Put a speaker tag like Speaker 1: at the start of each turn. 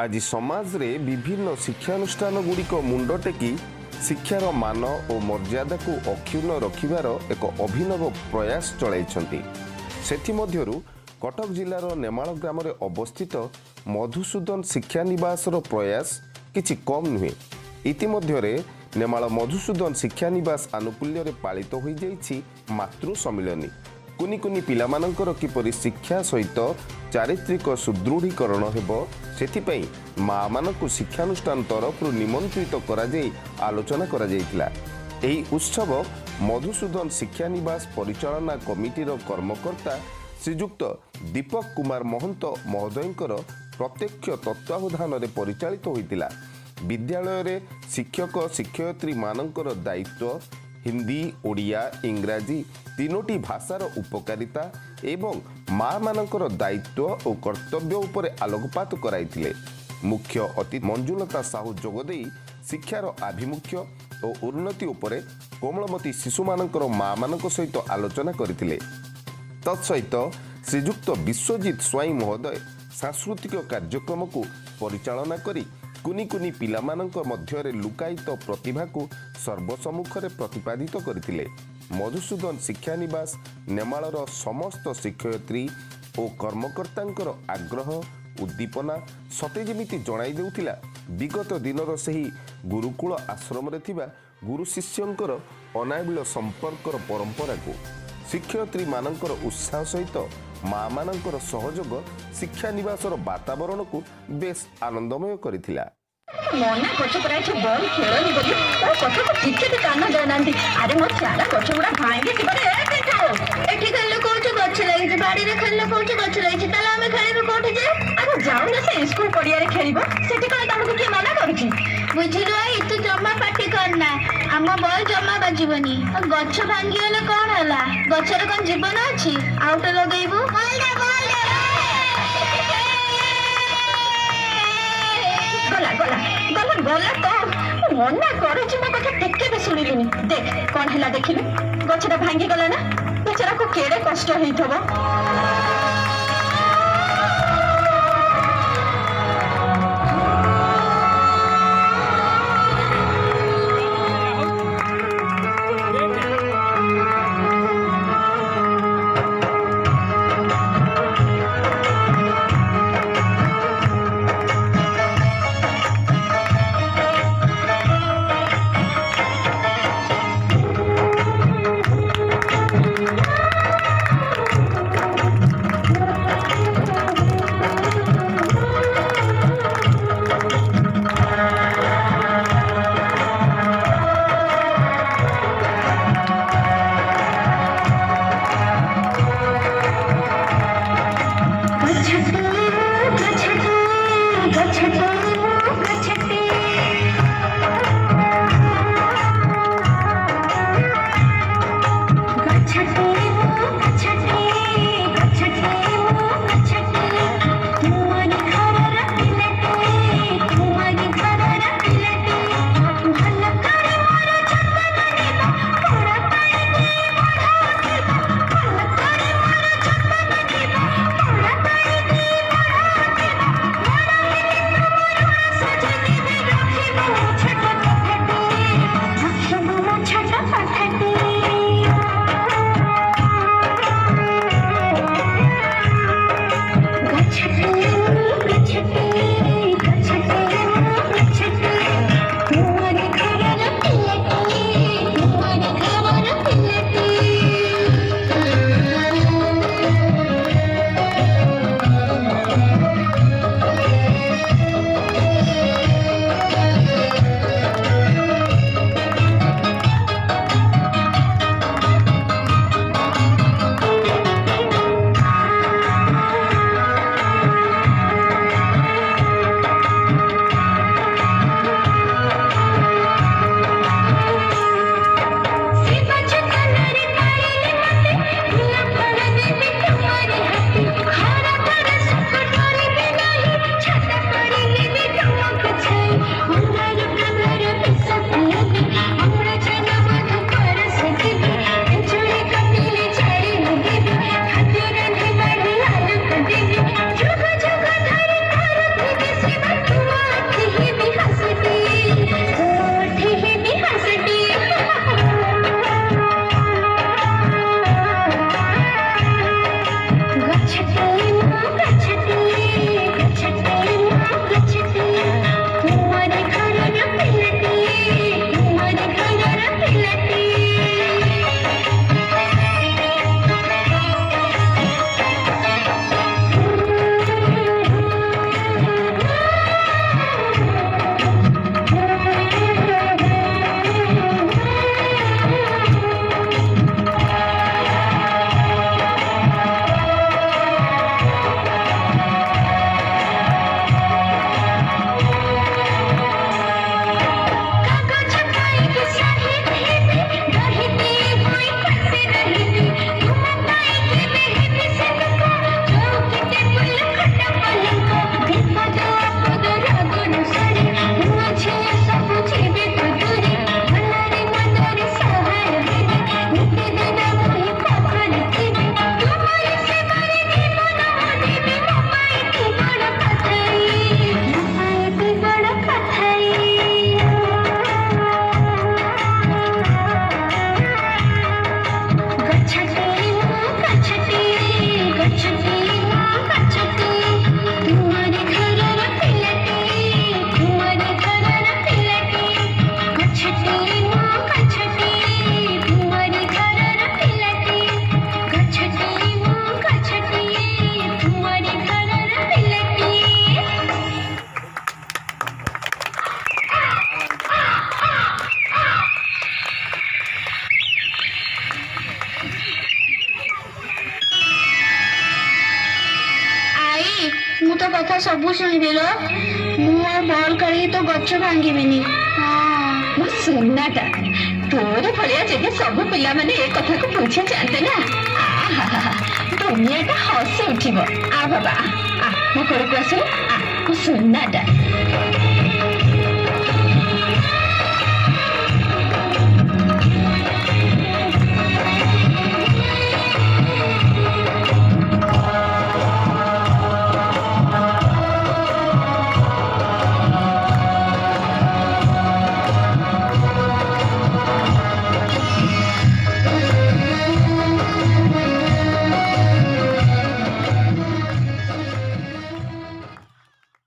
Speaker 1: आज समाज रे विभिन्न शिक्षानुष्ठान गुड़िक मुंड टेकी शिक्षार मान और मर्यादा को अक्षुण्ण रखिबार एक अभिनव प्रयास चलाइछन्ति। सेथिमध्यरु कटक जिलार नेमाल ग्राम रे अवस्थित मधुसूदन शिक्षा निवासर प्रयास किछि कम नुहे। इतिमध्यरे नेमाल मधुसूदन शिक्षा निवास आनुकूल्य रे पालित होई जाइछि मातृ सम्मिलनी। कुनि कुनि पिलामानंकर किपरि शिक्षा सहित चारित्रिक सुदृढ़ीकरण हेबो सेथिपई माँ मानकु शिक्षानुष्ठान तरफ निमंत्रित करा जाई आलोचना करा जाइतिला। एही उत्सव मधुसूदन शिक्षा निवास परिचालना कमिटीर कर्मकर्ता श्रीजुक्त दीपक कुमार महंत महोदयंकर प्रत्यक्ष तत्वावधान रे परिचालित होइतिला। विद्यालय रे शिक्षक शिक्षयित्री मानकर दायित्व हिंदी ओडिया इंग्राजी तीनोटी भाषार उपकारिता एवं माँ मानकर दायित्व और कर्तव्य उपरे आलोकपात कराइथिले। मुख्य अतिथि मंजुलता साहू जोगदेई शिक्षार आभिमुख्य और उन्नति उपरे कोमलमती शिशु मानकर माँ मानक सहित आलोचना करथिले। तत्सहित श्रीजुक्त विश्वजित स्वाई महोदय सांस्कृतिक कार्यक्रम को परिचालना करी कुनि कुनि पिलामानंक मध्यरे लुकायित प्रतिभा को सर्वसम्मुख रे प्रतिपादित करथिले। मधुसूदन शिक्षा निवास नेमाळर समस्त शिक्षयित्री और कर्मकर्तांकर आग्रह उद्दीपना सते जेमिति जणाई देउथिला विगत दिनर सही गुरुकुल आश्रम रे थिबा गुरु शिष्यंकर अनाबिल संपर्कर परंपरा को शिक्षयित्री मानकर उत्साह सहित माँ मानकर सहयोग शिक्षा निवासर वातावरण को बेस आनंदमय करिथिला।
Speaker 2: मना गछ परा छ बल खेलनी बोली ओ कथा को ठीक से कान देनांती। अरे मो चारा गछ गुडा भांगे छी बरे एठी खेल कोछ गछ लागि जे बाड़ी रे खेल कोछ गछ लागि छी ताला हमें खेलिबो कोठी जे अरे जाऊ ना से स्कूल पड़िया रे खेलिबो सेठी कोन तमको के मना करूची बुझिलो ए तू जम्मा पार्टी करना हम बल जम्मा बाजीबनी गछ भांगी गेले कोन हला गछ रे कोन जीवन अछि आउट लगेइबो बोल दे गला गला गला गला तो मना करूची मो कथा टेके बे सुनिलिनी देख कोन हला देखिलु गछटा भांगी गला ना बेचारा को केड़े कष्ट हेइथबो। ଛୁଇଁଦେଲ ମୁଁ ଆଉ ବଲ୍ କାଢିକି ତ ଗଛ ଭାଙ୍ଗିବିନି। ମୋ ସୁନାଟା ତୋର ଭଳିଆ ଯଦି ସବୁ ପିଲାମାନେ ଏ କଥାକୁ ବୁଝି ଯାଆନ୍ତେ ନା ଦୁନିଆଟା ହସି ଉଠିବ। ଆ ବାବା ମୋ ଘରକୁ ଆସିବୁ ମୋ ସୁନାଟା।